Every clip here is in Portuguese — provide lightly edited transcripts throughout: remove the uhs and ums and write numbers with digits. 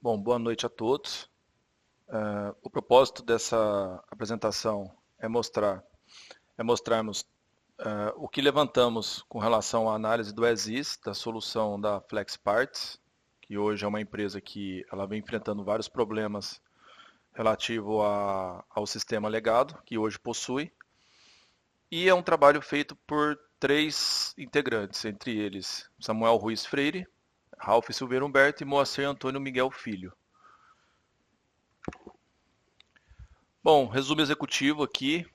Bom, boa noite a todos. O propósito dessa apresentação é mostrarmos o que levantamos com relação à análise do ESIS, da solução da FlexParts, que hoje é uma empresa que ela vem enfrentando vários problemas relativo ao sistema legado, que hoje possui, e é um trabalho feito por três integrantes, entre eles Samuel Ruiz Freire, Ralph Silveira Humberto e Moacir Antônio Miguel Filho. Bom, resumo executivo aqui.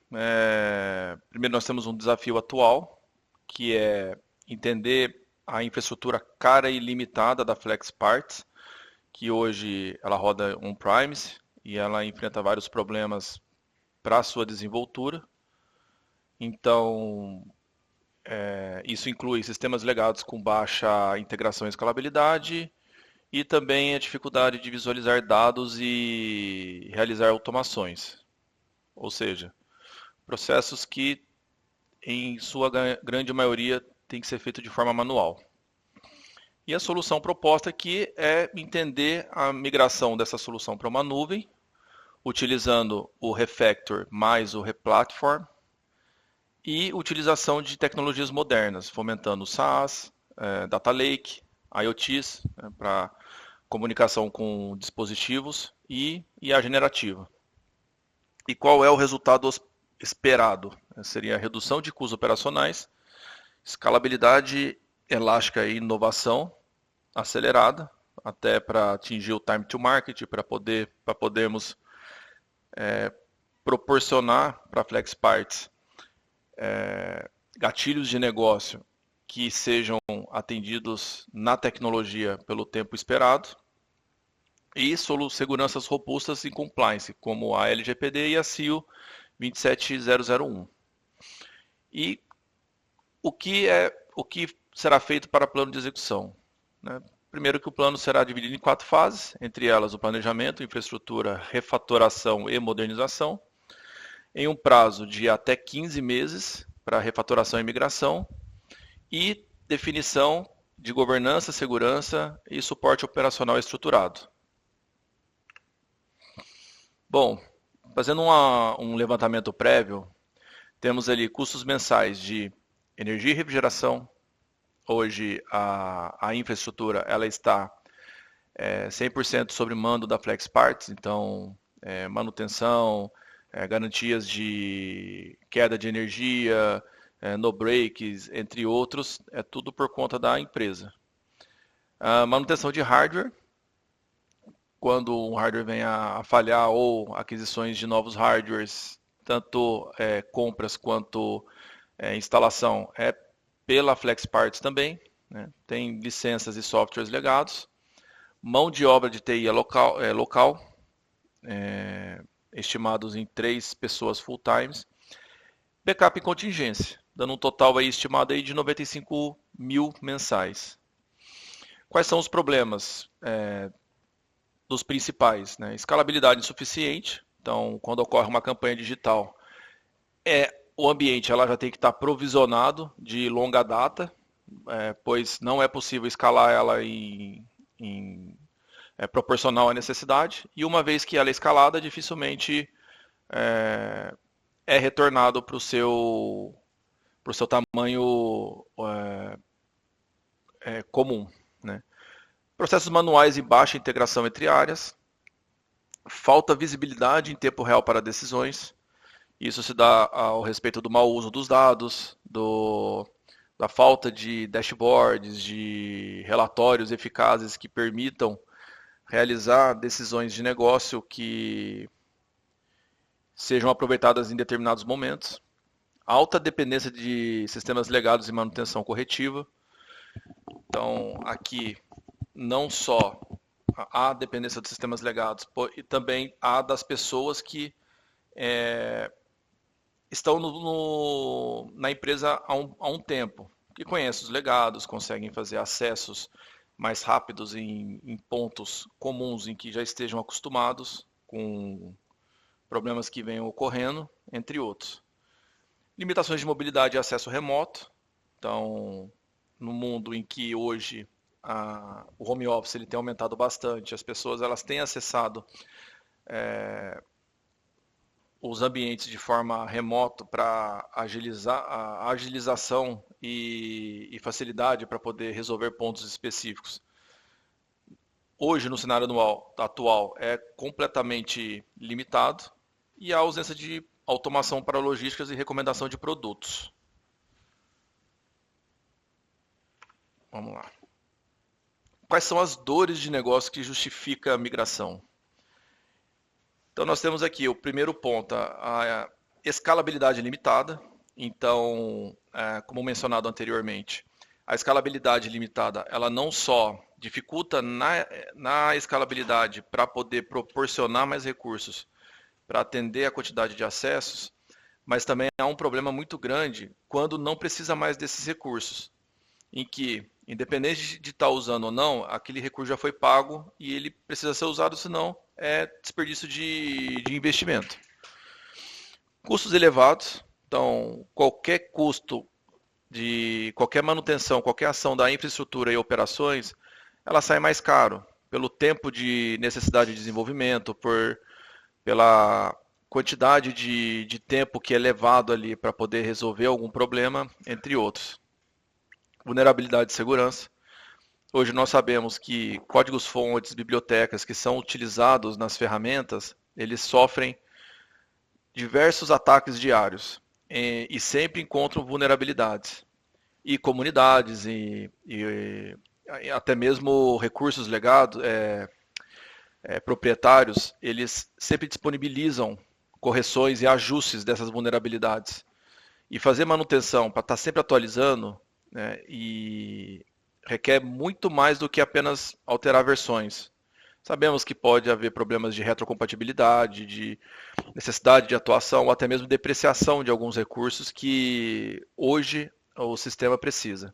Primeiro nós temos um desafio atual, que é entender a infraestrutura cara e limitada da FlexParts, que hoje ela roda on-premise e ela enfrenta vários problemas para a sua desenvoltura. Então, isso inclui sistemas legados com baixa integração e escalabilidade e também a dificuldade de visualizar dados e realizar automações. Ou seja, processos que, em sua grande maioria, tem que ser feito de forma manual. E a solução proposta aqui é entender a migração dessa solução para uma nuvem, utilizando o Refactor mais o Replatform, e utilização de tecnologias modernas, fomentando SaaS, Data Lake, IoTs, para comunicação com dispositivos e IA generativa. E qual é o resultado esperado? Seria a redução de custos operacionais, escalabilidade elástica e inovação acelerada, até para atingir o time to market, para podermos proporcionar para a FlexParts gatilhos de negócio que sejam atendidos na tecnologia pelo tempo esperado e seguranças robustas e compliance, como a LGPD e a CIO 27001. E o que será feito para plano de execução? Primeiro que o plano será dividido em 4 fases, entre elas o planejamento, infraestrutura, refatoração e modernização, em um prazo de até 15 meses para refatoração e migração, e definição de governança, segurança e suporte operacional estruturado. Bom, fazendo um levantamento prévio, temos ali custos mensais de energia e refrigeração. Hoje a infraestrutura ela está 100% sob mando da FlexParts, então manutenção, garantias de queda de energia, no breaks, entre outros, é tudo por conta da empresa. A manutenção de hardware, quando um hardware vem a falhar ou aquisições de novos hardwares, tanto compras quanto instalação, é pela FlexParts também, né? Tem licenças e softwares legados. Mão de obra de TI local, estimados em 3 pessoas full-times. Backup e contingência, dando um total aí estimado aí de 95 mil mensais. Quais são os problemas dos principais? Né? Escalabilidade insuficiente, então quando ocorre uma campanha digital, o ambiente ela já tem que estar provisionado de longa data, pois não é possível escalar ela proporcional à necessidade, e uma vez que ela é escalada, dificilmente é retornado para o seu tamanho comum. Né? Processos manuais e baixa integração entre áreas, falta visibilidade em tempo real para decisões, isso se dá ao respeito do mau uso dos dados, da falta de dashboards, de relatórios eficazes que permitam realizar decisões de negócio que sejam aproveitadas em determinados momentos. Alta dependência de sistemas legados e manutenção corretiva. Então, aqui, não só a dependência dos sistemas legados, e também a das pessoas que estão na empresa há um tempo, que conhecem os legados, conseguem fazer acessos mais rápidos em pontos comuns em que já estejam acostumados com problemas que venham ocorrendo, entre outros. Limitações de mobilidade e acesso remoto. Então, no mundo em que hoje o home office ele tem aumentado bastante, as pessoas elas têm acessado os ambientes de forma remota para agilizar a agilização e facilidade para poder resolver pontos específicos. Hoje, no cenário atual, é completamente limitado e a ausência de automação para logísticas e recomendação de produtos. Vamos lá. Quais são as dores de negócio que justificam a migração? Então, nós temos aqui o primeiro ponto, a escalabilidade limitada. Então, como mencionado anteriormente, a escalabilidade limitada, ela não só dificulta na escalabilidade para poder proporcionar mais recursos para atender a quantidade de acessos, mas também há um problema muito grande quando não precisa mais desses recursos, em que, independente de estar usando ou não, aquele recurso já foi pago e ele precisa ser usado, senão é desperdício de investimento. Custos elevados, então qualquer custo de qualquer manutenção, qualquer ação da infraestrutura e operações, ela sai mais caro pelo tempo de necessidade de desenvolvimento, pela quantidade de tempo que é levado ali para poder resolver algum problema, entre outros. Vulnerabilidade de segurança. Hoje nós sabemos que códigos-fontes, bibliotecas que são utilizados nas ferramentas, eles sofrem diversos ataques diários e sempre encontram vulnerabilidades. E comunidades e até mesmo recursos legados, proprietários, eles sempre disponibilizam correções e ajustes dessas vulnerabilidades. E fazer manutenção para estar sempre atualizando, né, e requer muito mais do que apenas alterar versões. Sabemos que pode haver problemas de retrocompatibilidade, de necessidade de atuação ou até mesmo depreciação de alguns recursos que hoje o sistema precisa.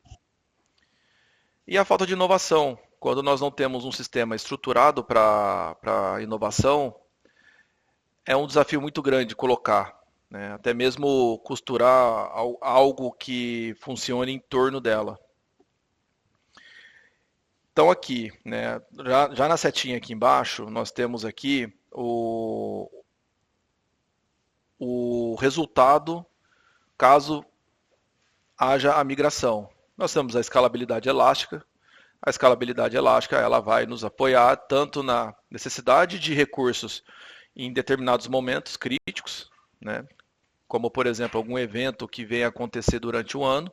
E a falta de inovação. Quando nós não temos um sistema estruturado para inovação, é um desafio muito grande colocar, né? Até mesmo costurar algo que funcione em torno dela. Então aqui, né, já na setinha aqui embaixo, nós temos aqui o resultado caso haja a migração. Nós temos a escalabilidade elástica. A escalabilidade elástica ela vai nos apoiar tanto na necessidade de recursos em determinados momentos críticos, né, como por exemplo algum evento que venha acontecer durante o ano,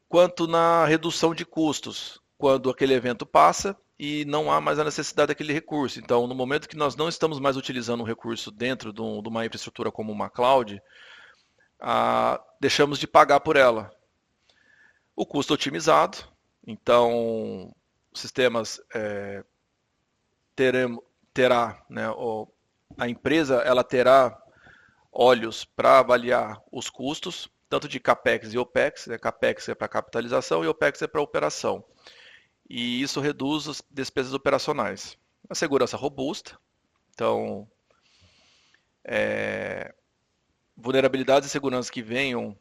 quanto na redução de custos, quando aquele evento passa e não há mais a necessidade daquele recurso. Então, no momento que nós não estamos mais utilizando um recurso dentro de uma infraestrutura como uma cloud, deixamos de pagar por ela. O custo otimizado, então, sistemas terá, né, a empresa ela terá olhos para avaliar os custos, tanto de CAPEX e OPEX, né? CAPEX é para capitalização e OPEX é para operação. E isso reduz as despesas operacionais. A segurança robusta, então, vulnerabilidades e segurança que venham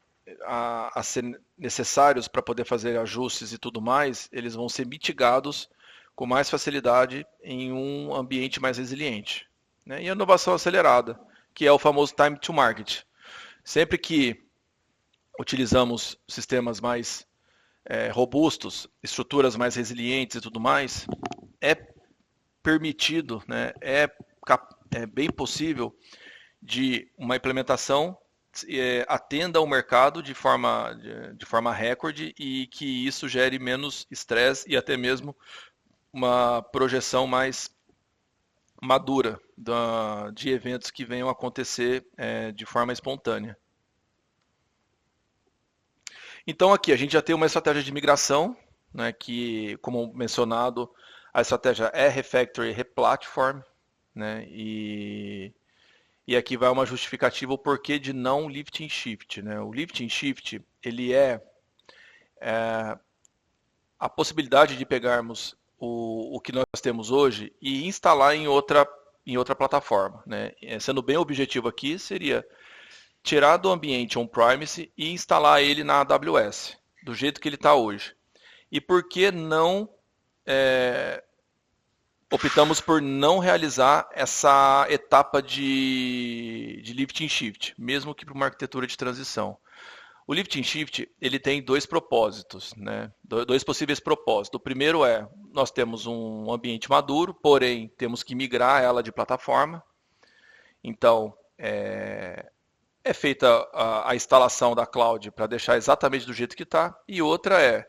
a ser necessários para poder fazer ajustes e tudo mais, eles vão ser mitigados com mais facilidade em um ambiente mais resiliente, né? E a inovação acelerada, que é o famoso time to market. Sempre que utilizamos sistemas mais robustos, estruturas mais resilientes e tudo mais, é permitido, né, é bem possível de uma implementação atenda ao mercado de forma recorde e que isso gere menos estresse e até mesmo uma projeção mais madura de eventos que venham a acontecer de forma espontânea. Então aqui a gente já tem uma estratégia de migração, né, que, como mencionado, a estratégia é refactory, replatform, né, e aqui vai uma justificativa o porquê de não lift and shift, né? O lift and shift ele é a possibilidade de pegarmos o que nós temos hoje e instalar em outra plataforma, né? Sendo bem objetivo aqui, seria tirar do ambiente on-premise e instalar ele na AWS. do jeito que ele está hoje. E por que não optamos por não realizar essa etapa de lift and shift, mesmo que para uma arquitetura de transição? O lift and shift ele tem dois propósitos, né? Dois possíveis propósitos. O primeiro é, nós temos um ambiente maduro, porém temos que migrar ela de plataforma. Então, é feita a instalação da cloud para deixar exatamente do jeito que está. E outra é,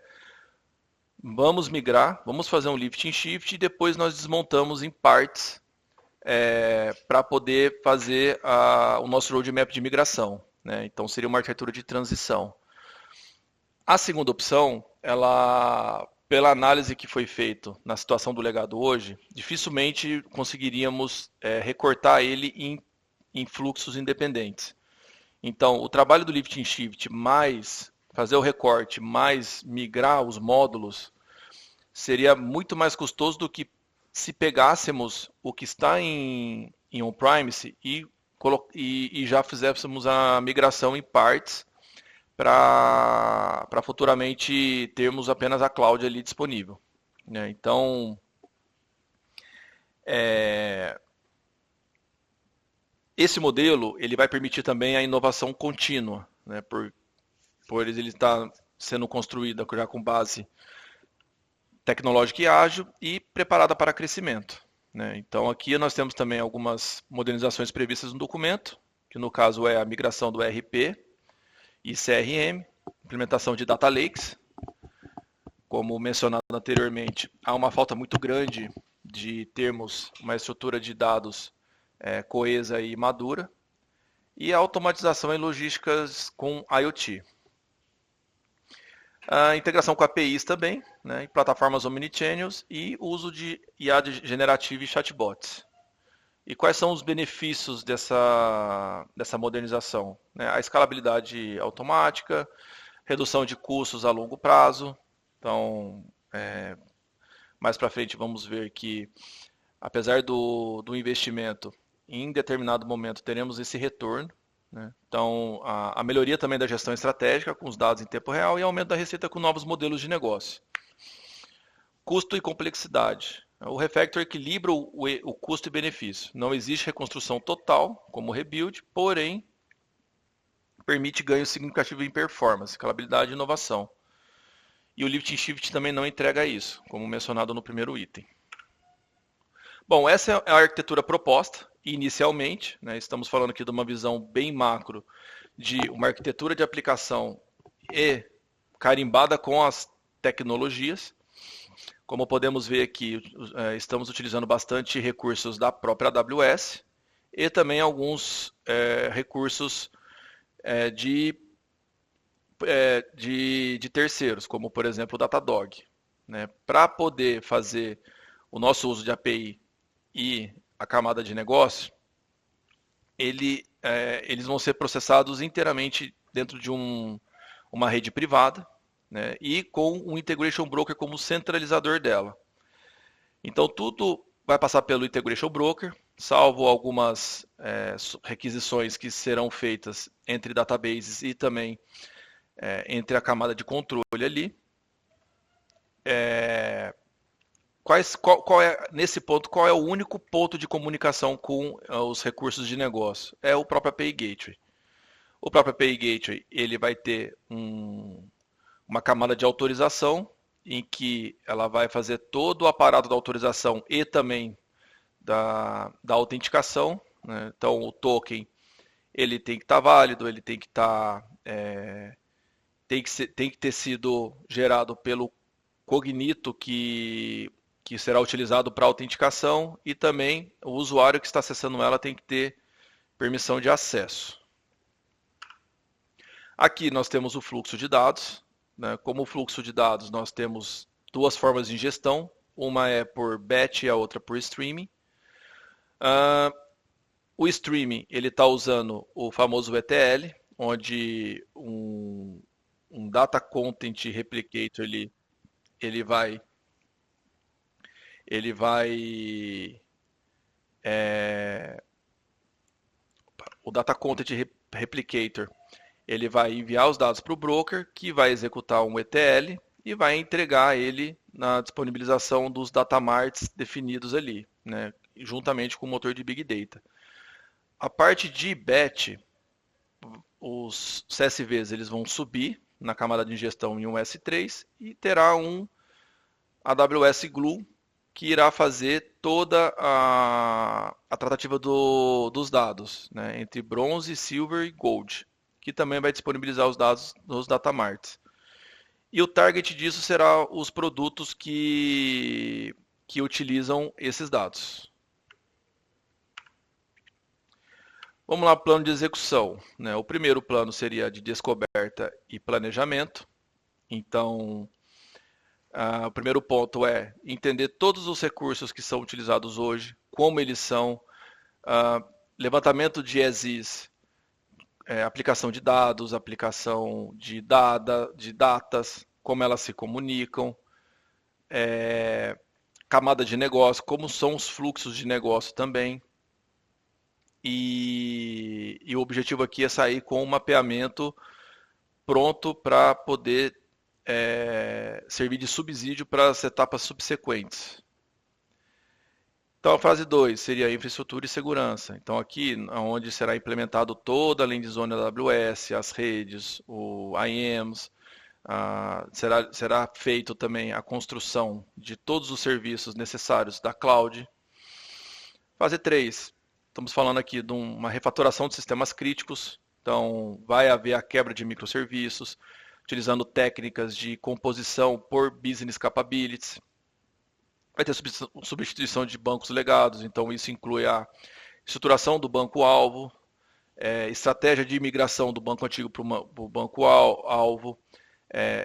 vamos migrar, vamos fazer um lift and shift e depois nós desmontamos em partes para poder fazer o nosso roadmap de migração. Né? Então seria uma arquitetura de transição. A segunda opção, ela, pela análise que foi feita na situação do legado hoje, dificilmente conseguiríamos recortar ele em fluxos independentes. Então, o trabalho do lift and shift mais fazer o recorte mais migrar os módulos seria muito mais custoso do que se pegássemos o que está em on-premise e já fizéssemos a migração em partes para futuramente termos apenas a cloud ali disponível. Né? Então, esse modelo ele vai permitir também a inovação contínua, né? por ele estar sendo construída já com base tecnológica e ágil e preparada para crescimento. Né? Então aqui nós temos também algumas modernizações previstas no documento, que no caso é a migração do ERP e CRM, implementação de data lakes. Como mencionado anteriormente, há uma falta muito grande de termos uma estrutura de dados coesa e madura, e a automatização em logísticas com IoT. A integração com APIs também, né, em plataformas omnichannels e uso de IA generativa e chatbots. E quais são os benefícios dessa modernização? Né, a escalabilidade automática, redução de custos a longo prazo. Então, mais para frente vamos ver que, apesar do investimento, em determinado momento teremos esse retorno. Né? Então, a melhoria também da gestão estratégica com os dados em tempo real e aumento da receita com novos modelos de negócio. Custo e complexidade. O Refactor equilibra o custo e benefício. Não existe reconstrução total, como o Rebuild, porém, permite ganho significativo em performance, escalabilidade e inovação. E o Lift and Shift também não entrega isso, como mencionado no primeiro item. Bom, essa é a arquitetura proposta. Inicialmente, né, estamos falando aqui de uma visão bem macro de uma arquitetura de aplicação e carimbada com as tecnologias. Como podemos ver aqui, estamos utilizando bastante recursos da própria AWS e também alguns recursos de terceiros, como por exemplo o Datadog. Né? Para poder fazer o nosso uso de API e a camada de negócio, eles vão ser processados inteiramente dentro de uma rede privada, né, e com um Integration Broker como centralizador dela. Então tudo vai passar pelo Integration Broker, salvo algumas requisições que serão feitas entre databases e também entre a camada de controle ali. Nesse ponto, qual é o único ponto de comunicação com os recursos de negócio? É o próprio API Gateway. O próprio API Gateway ele vai ter uma camada de autorização, em que ela vai fazer todo o aparato da autorização e também da autenticação. Né? Então, o token ele tem que estar válido, ele tem que estar tem que ter sido gerado pelo cognito que será utilizado para autenticação, e também o usuário que está acessando ela tem que ter permissão de acesso. Aqui nós temos o fluxo de dados. Né? Como fluxo de dados, nós temos duas formas de ingestão. Uma é por batch e a outra por streaming. O streaming ele está usando o famoso ETL, onde um Data Content Replicator ele vai o Data Content Replicator Ele vai enviar os dados para o broker, que vai executar um ETL e vai entregar ele na disponibilização dos datamarts definidos ali, né, juntamente com o motor de Big Data. A parte de batch, os CSVs eles vão subir na camada de ingestão em um S3 e terá um AWS Glue que irá fazer toda a tratativa dos dados, né, entre bronze, silver e gold, que também vai disponibilizar os dados nos datamarts. E o target disso será os produtos que utilizam esses dados. Vamos lá, plano de execução, né? O primeiro plano seria de descoberta e planejamento. Então, o primeiro ponto é entender todos os recursos que são utilizados hoje, como eles são, levantamento de as-is, aplicação de dados, aplicação de datas, como elas se comunicam, camada de negócio, como são os fluxos de negócio também. E o objetivo aqui é sair com um mapeamento pronto para poder servir de subsídio para as etapas subsequentes. Então, a fase 2 seria a infraestrutura e segurança. Então, aqui, onde será implementado toda a land zone da AWS, as redes, o IAMs, será feito também a construção de todos os serviços necessários da cloud. Fase 3, estamos falando aqui de uma refatoração de sistemas críticos. Então, vai haver a quebra de microserviços, utilizando técnicas de composição por business capabilities. Vai ter substituição de bancos legados, então isso inclui a estruturação do banco-alvo, estratégia de migração do banco antigo para o banco-alvo,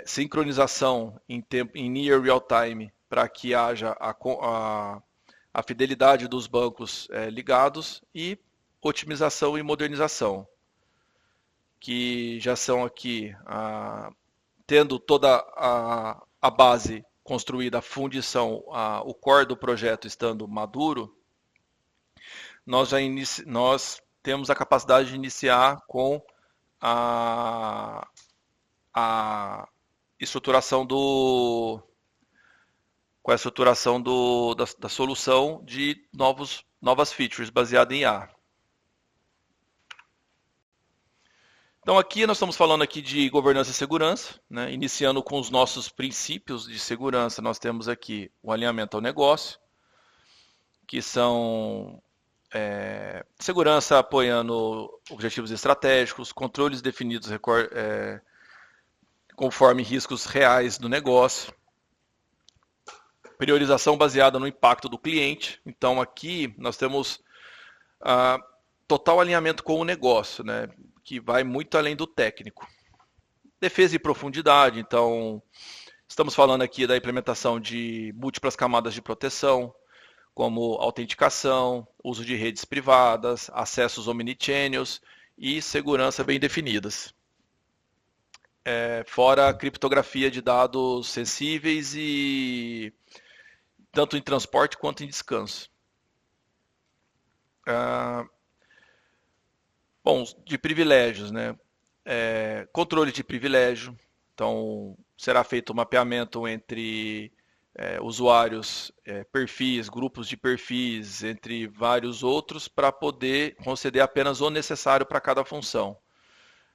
sincronização em near real-time para que haja a fidelidade dos bancos ligados e otimização e modernização, que já são aqui, tendo toda a base construída, a fundição, o core do projeto estando maduro, nós temos a capacidade de iniciar com a estruturação da solução de novas features baseadas em IA. Então aqui nós estamos falando aqui de governança e segurança, né? Iniciando com os nossos princípios de segurança, nós temos aqui o alinhamento ao negócio, que são segurança apoiando objetivos estratégicos, controles definidos conforme riscos reais do negócio, priorização baseada no impacto do cliente. Então aqui nós temos total alinhamento com o negócio, né, que vai muito além do técnico. Defesa e profundidade, então estamos falando aqui da implementação de múltiplas camadas de proteção, como autenticação, uso de redes privadas, acessos omnichannels e segurança bem definidas. Fora a criptografia de dados sensíveis e tanto em transporte quanto em descanso. Bom, de privilégios, né? Controle de privilégio. Então, será feito um mapeamento entre usuários, perfis, grupos de perfis, entre vários outros, para poder conceder apenas o necessário para cada função.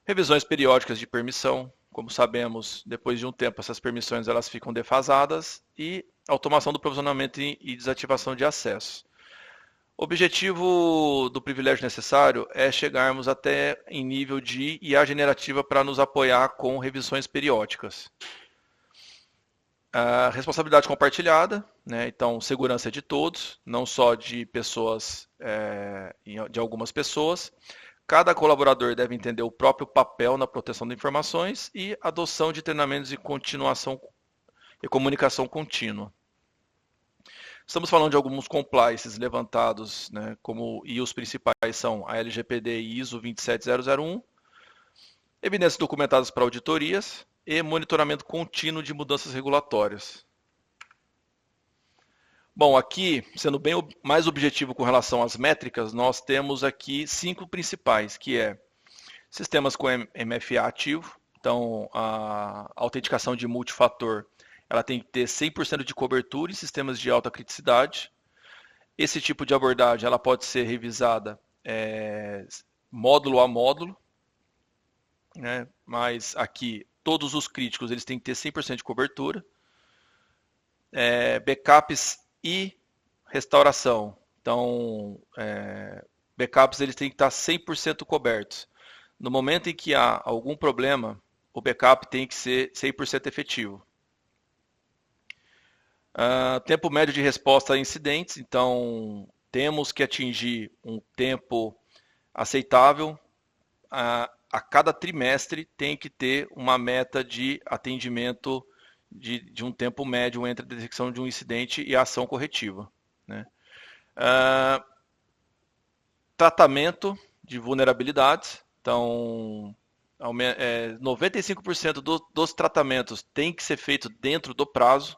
Revisões periódicas de permissão. Como sabemos, depois de um tempo, essas permissões elas ficam defasadas. E automação do provisionamento e desativação de acesso. O objetivo do privilégio necessário é chegarmos até em nível de IA generativa para nos apoiar com revisões periódicas. A responsabilidade compartilhada, né? Então segurança de todos, não só de pessoas, de algumas pessoas. Cada colaborador deve entender o próprio papel na proteção de informações e adoção de treinamentos de continuação e comunicação contínua. Estamos falando de alguns compliances levantados, né, e os principais são a LGPD e ISO 27001, evidências documentadas para auditorias e monitoramento contínuo de mudanças regulatórias. Bom, aqui, sendo bem mais objetivo com relação às métricas, nós temos aqui 5 principais, que é Sistemas com MFA ativo, então a autenticação de multifator, ela tem que ter 100% de cobertura em sistemas de alta criticidade. Esse tipo de abordagem ela pode ser revisada módulo a módulo, né? Mas aqui todos os críticos eles têm que ter 100% de cobertura. Backups e restauração. Então, backups eles têm que estar 100% cobertos. No momento em que há algum problema, o backup tem que ser 100% efetivo. Tempo médio de resposta a incidentes, então temos que atingir um tempo aceitável. A cada trimestre tem que ter uma meta de atendimento de um tempo médio entre a detecção de um incidente e a ação corretiva, né? Tratamento de vulnerabilidades, então 95% dos tratamentos tem que ser feito dentro do prazo.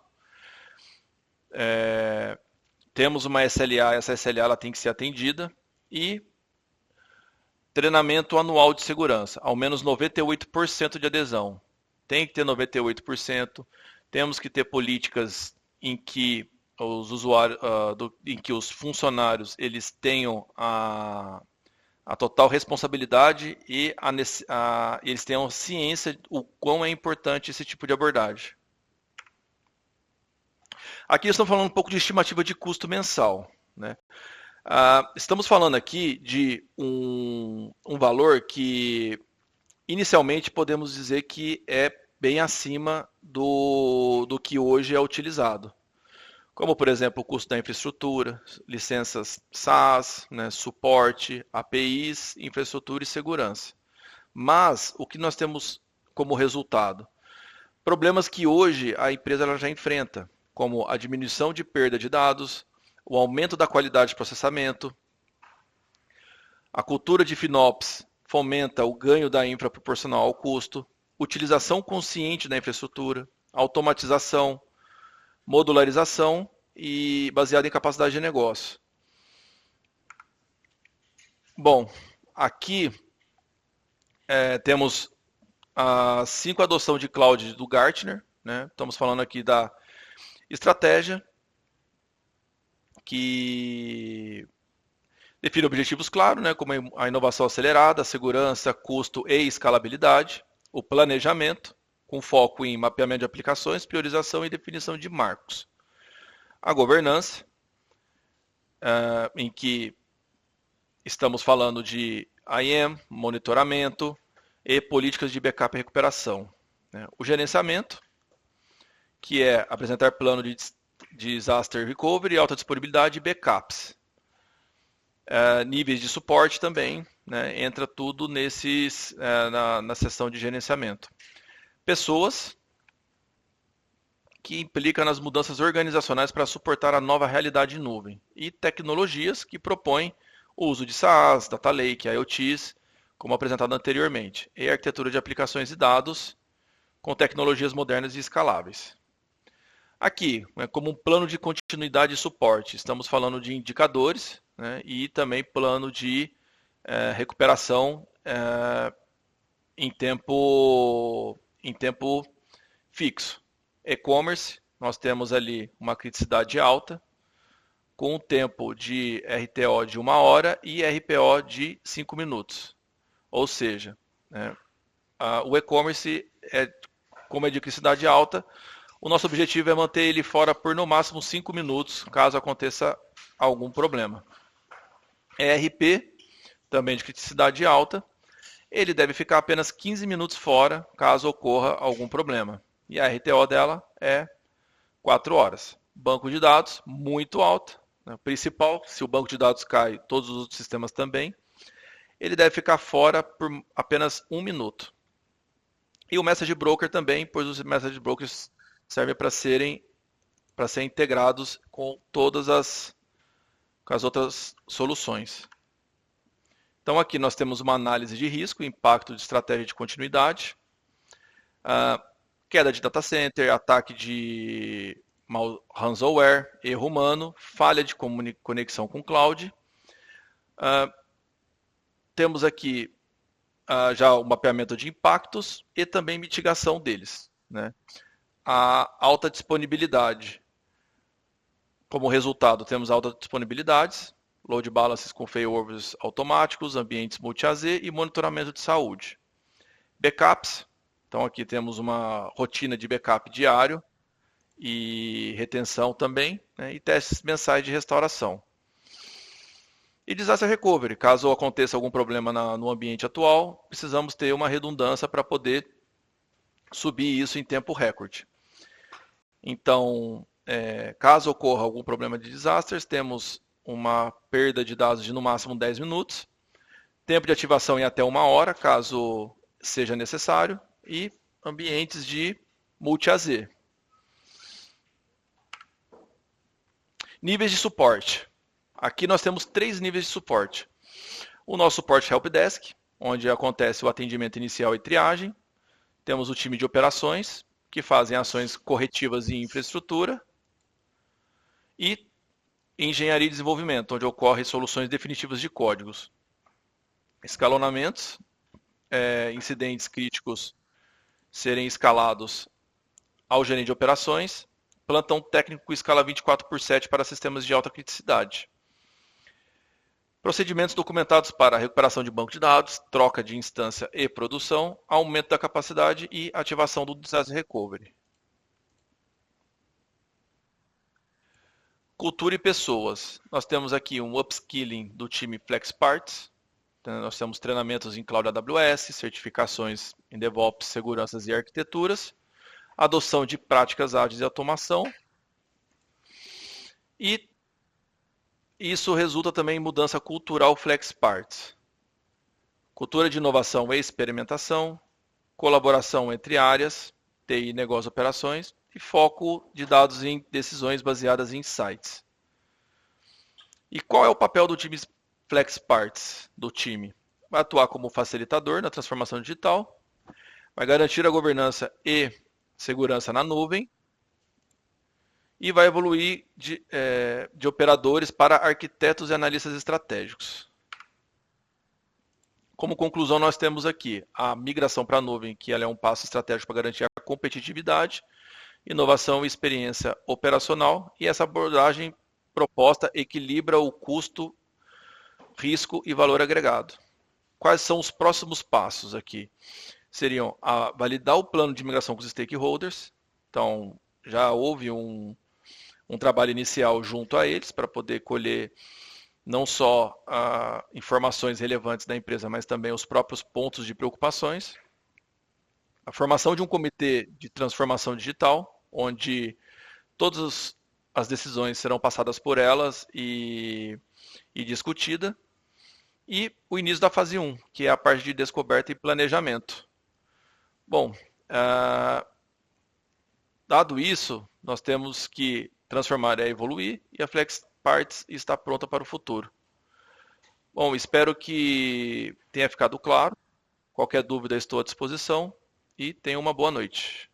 Temos uma SLA, essa SLA ela tem que ser atendida, e treinamento anual de segurança, ao menos 98% de adesão. Tem que ter 98%. Temos que ter políticas em que os usuários, em que os funcionários eles tenham a total responsabilidade e eles tenham ciência o quão é importante esse tipo de abordagem. Aqui estamos falando um pouco de estimativa de custo mensal, né? Estamos falando aqui de um valor que inicialmente podemos dizer que é bem acima do que hoje é utilizado. Como, por exemplo, o custo da infraestrutura, licenças SaaS, né, suporte, APIs, infraestrutura e segurança. Mas o que nós temos como resultado? Problemas que hoje a empresa ela já enfrenta, como a diminuição de perda de dados, o aumento da qualidade de processamento. A cultura de FinOps fomenta o ganho da infra proporcional ao custo, utilização consciente da infraestrutura, automatização, modularização e baseada em capacidade de negócio. Bom, aqui temos a 5 adoção de cloud do Gartner, né? Estamos falando aqui da estratégia, que define objetivos claros, né, como a inovação acelerada, a segurança, custo e escalabilidade, o planejamento, com foco em mapeamento de aplicações, priorização e definição de marcos. A governança, em que estamos falando de IAM, monitoramento e políticas de backup e recuperação. O gerenciamento, que é apresentar plano de disaster recovery, alta disponibilidade e backups. Níveis de suporte também, né, entra tudo na seção de gerenciamento. Pessoas, que implica nas mudanças organizacionais para suportar a nova realidade em nuvem. E tecnologias, que propõem o uso de SaaS, Data Lake, IoTs, como apresentado anteriormente. E arquitetura de aplicações e dados com tecnologias modernas e escaláveis. Aqui, como um plano de continuidade e suporte, estamos falando de indicadores, né, e também plano de recuperação em tempo fixo. E-commerce, nós temos ali uma criticidade alta, com um tempo de RTO de 1 hora e RPO de 5 minutos. Ou seja, né, o e-commerce, como é de criticidade alta, o nosso objetivo é manter ele fora por no máximo 5 minutos, caso aconteça algum problema. ERP, também de criticidade alta, ele deve ficar apenas 15 minutos fora, caso ocorra algum problema. E a RTO dela é 4 horas. Banco de dados, muito alto. Né? Principal, se o banco de dados cai, todos os outros sistemas também. Ele deve ficar fora por apenas 1 minuto. E o Message Broker também, pois os Message Brokers servem para serem integrados com todas as outras soluções. Então aqui nós temos uma análise de risco, impacto de estratégia de continuidade, queda de data center, ataque de ransomware, erro humano, falha de conexão com cloud. Temos aqui já o mapeamento de impactos e também mitigação deles, né? A alta disponibilidade. Como resultado, temos altas disponibilidades, load balances com failovers automáticos, ambientes multi-AZ e monitoramento de saúde. Backups. Então aqui temos uma rotina de backup diário e retenção também, né? E testes mensais de restauração. E disaster recovery. Caso aconteça algum problema no ambiente atual, precisamos ter uma redundância para poder subir isso em tempo recorde. Então, caso ocorra algum problema de desastres, temos uma perda de dados de no máximo 10 minutos, tempo de ativação em até 1 hora, caso seja necessário, e ambientes de multi-AZ. Níveis de suporte. Aqui nós temos 3 níveis de suporte. O nosso suporte helpdesk, onde acontece o atendimento inicial e triagem. Temos o time de operações, que fazem ações corretivas em infraestrutura. E engenharia e desenvolvimento, onde ocorrem soluções definitivas de códigos. Escalonamentos, incidentes críticos serem escalados ao gerente de operações. Plantão técnico escala 24/7 para sistemas de alta criticidade. Procedimentos documentados para recuperação de banco de dados, troca de instância e produção, aumento da capacidade e ativação do disaster recovery. Cultura e pessoas. Nós temos aqui um upskilling do time FlexParts. Nós temos treinamentos em Cloud AWS, certificações em DevOps, seguranças e arquiteturas, adoção de práticas ágeis e automação. E isso resulta também em mudança cultural FlexParts. Cultura de inovação e experimentação, colaboração entre áreas, TI, negócio e operações, e foco de dados em decisões baseadas em insights. E qual é o papel do time FlexParts, do time? Vai atuar como facilitador na transformação digital, vai garantir a governança e segurança na nuvem, e vai evoluir de operadores para arquitetos e analistas estratégicos. Como conclusão, nós temos aqui a migração para a nuvem, que ela é um passo estratégico para garantir a competitividade, inovação e experiência operacional, e essa abordagem proposta equilibra o custo, risco e valor agregado. Quais são os próximos passos aqui? Seriam validar o plano de migração com os stakeholders. Então, já houve um trabalho inicial junto a eles para poder colher não só informações relevantes da empresa, mas também os próprios pontos de preocupações. A formação de um comitê de transformação digital, onde todas as decisões serão passadas por elas e discutida. E o início da fase 1, que é a parte de descoberta e planejamento. Bom, dado isso, nós temos que transformar é evoluir, e a FlexParts está pronta para o futuro. Bom, espero que tenha ficado claro. Qualquer dúvida, estou à disposição, e tenha uma boa noite.